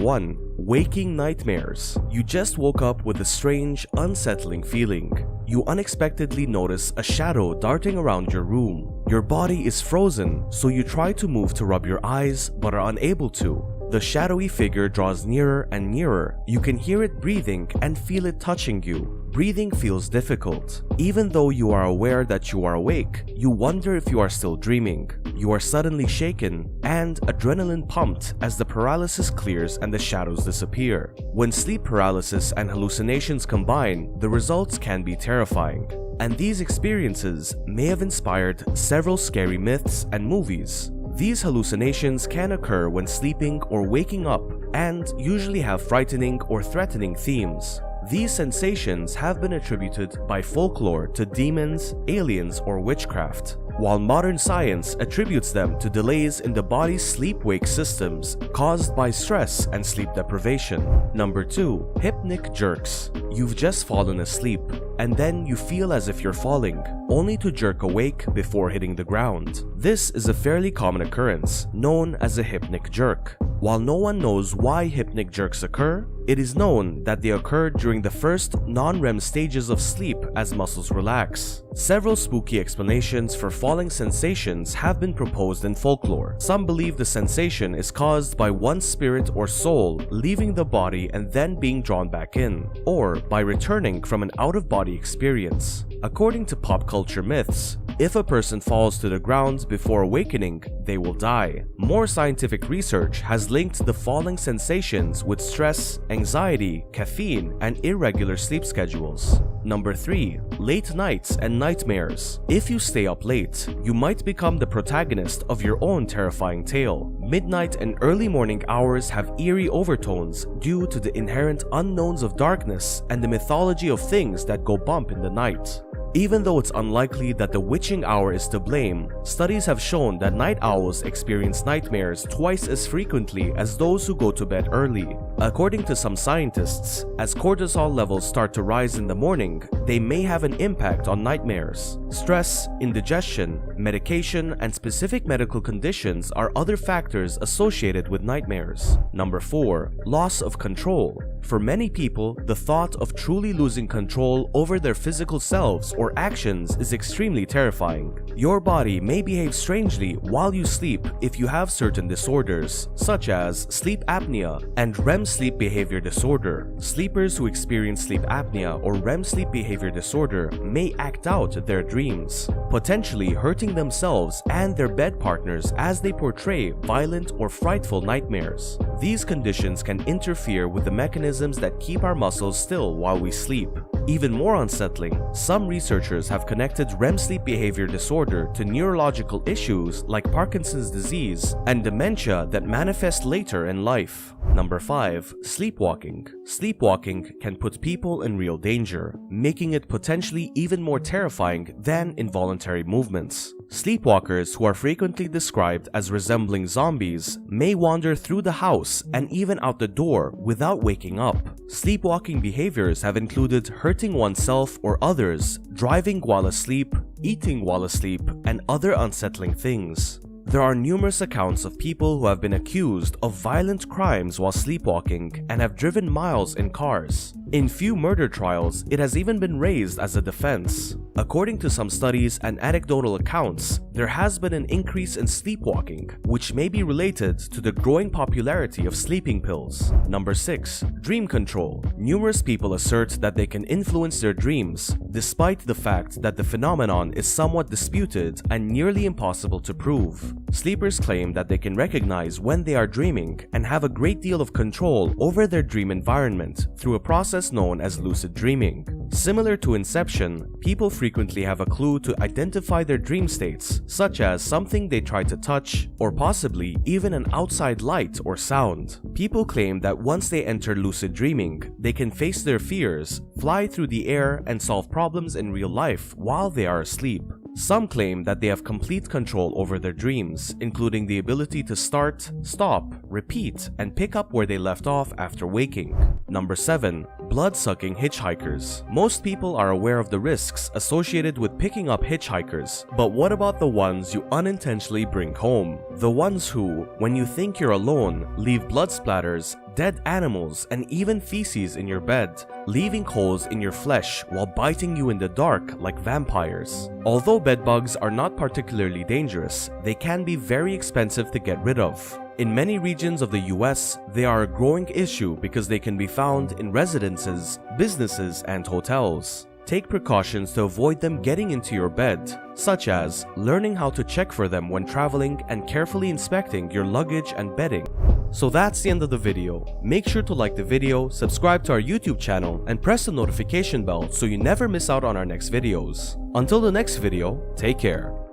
1. Waking nightmares. You just woke up with a strange, unsettling feeling. You unexpectedly notice a shadow darting around your room. Your body is frozen, so you try to move to rub your eyes but are unable to. The shadowy figure draws nearer and nearer. You can hear it breathing and feel it touching you. Breathing feels difficult. Even though you are aware that you are awake, you wonder if you are still dreaming. You are suddenly shaken and adrenaline pumped as the paralysis clears and the shadows disappear. When sleep paralysis and hallucinations combine, the results can be terrifying. And these experiences may have inspired several scary myths and movies. These hallucinations can occur when sleeping or waking up and usually have frightening or threatening themes. These sensations have been attributed by folklore to demons, aliens, or witchcraft, while modern science attributes them to delays in the body's sleep-wake systems caused by stress and sleep deprivation. Number 2. Hypnic jerks. You've just fallen asleep, and then you feel as if you're falling, only to jerk awake before hitting the ground. This is a fairly common occurrence, known as a hypnic jerk. While no one knows why hypnic jerks occur, it is known that they occur during the first non-REM stages of sleep as muscles relax. Several spooky explanations for falling sensations have been proposed in folklore. Some believe the sensation is caused by one's spirit or soul leaving the body and then being drawn back in, or by returning from an out-of-body experience. According to pop culture myths, if a person falls to the ground before awakening, they will die. More scientific research has linked the falling sensations with stress, anxiety, caffeine, and irregular sleep schedules. Number 3. Late nights and nightmares. If you stay up late, you might become the protagonist of your own terrifying tale. Midnight and early morning hours have eerie overtones due to the inherent unknowns of darkness and the mythology of things that go bump in the night. Even though it's unlikely that the witching hour is to blame, studies have shown that night owls experience nightmares twice as frequently as those who go to bed early. According to some scientists, as cortisol levels start to rise in the morning, they may have an impact on nightmares. Stress, indigestion, medication, and specific medical conditions are other factors associated with nightmares. Number 4. Loss of control. For many people, the thought of truly losing control over their physical selves or actions is extremely terrifying. Your body may behave strangely while you sleep if you have certain disorders, such as sleep apnea and REM sleep behavior disorder. Sleepers who experience sleep apnea or REM sleep behavior disorder may act out their dreams, potentially hurting themselves and their bed partners as they portray violent or frightful nightmares. These conditions can interfere with the mechanisms that keep our muscles still while we sleep. Even more unsettling, some researchers have connected REM sleep behavior disorder to neurological issues like Parkinson's disease and dementia that manifest later in life. Number 5. Sleepwalking. Sleepwalking can put people in real danger, making it potentially even more terrifying than involuntary movements. Sleepwalkers, who are frequently described as resembling zombies, may wander through the house and even out the door without waking up. Sleepwalking behaviors have included hurting oneself or others, driving while asleep, eating while asleep, and other unsettling things. There are numerous accounts of people who have been accused of violent crimes while sleepwalking and have driven miles in cars. In few murder trials, it has even been raised as a defense. According to some studies and anecdotal accounts, there has been an increase in sleepwalking, which may be related to the growing popularity of sleeping pills. Number 6. Dream control. Numerous people assert that they can influence their dreams, despite the fact that the phenomenon is somewhat disputed and nearly impossible to prove. Sleepers claim that they can recognize when they are dreaming and have a great deal of control over their dream environment through a process known as lucid dreaming. Similar to inception, people frequently have a clue to identify their dream states, such as something they try to touch, or possibly even an outside light or sound. People claim that once they enter lucid dreaming, they can face their fears, fly through the air, and solve problems in real life while they are asleep. Some claim that they have complete control over their dreams, including the ability to start, stop, repeat, and pick up where they left off after waking. Number 7. Blood-sucking hitchhikers. Most people are aware of the risks associated with picking up hitchhikers, but what about the ones you unintentionally bring home? The ones who, when you think you're alone, leave blood splatters, dead animals, and even feces in your bed, leaving holes in your flesh while biting you in the dark like vampires. Although bedbugs are not particularly dangerous, they can be very expensive to get rid of. In many regions of the US, they are a growing issue because they can be found in residences, businesses, and hotels. Take precautions to avoid them getting into your bed, such as learning how to check for them when traveling and carefully inspecting your luggage and bedding. So that's the end of the video. Make sure to like the video, subscribe to our YouTube channel, and press the notification bell so you never miss out on our next videos. Until the next video, take care.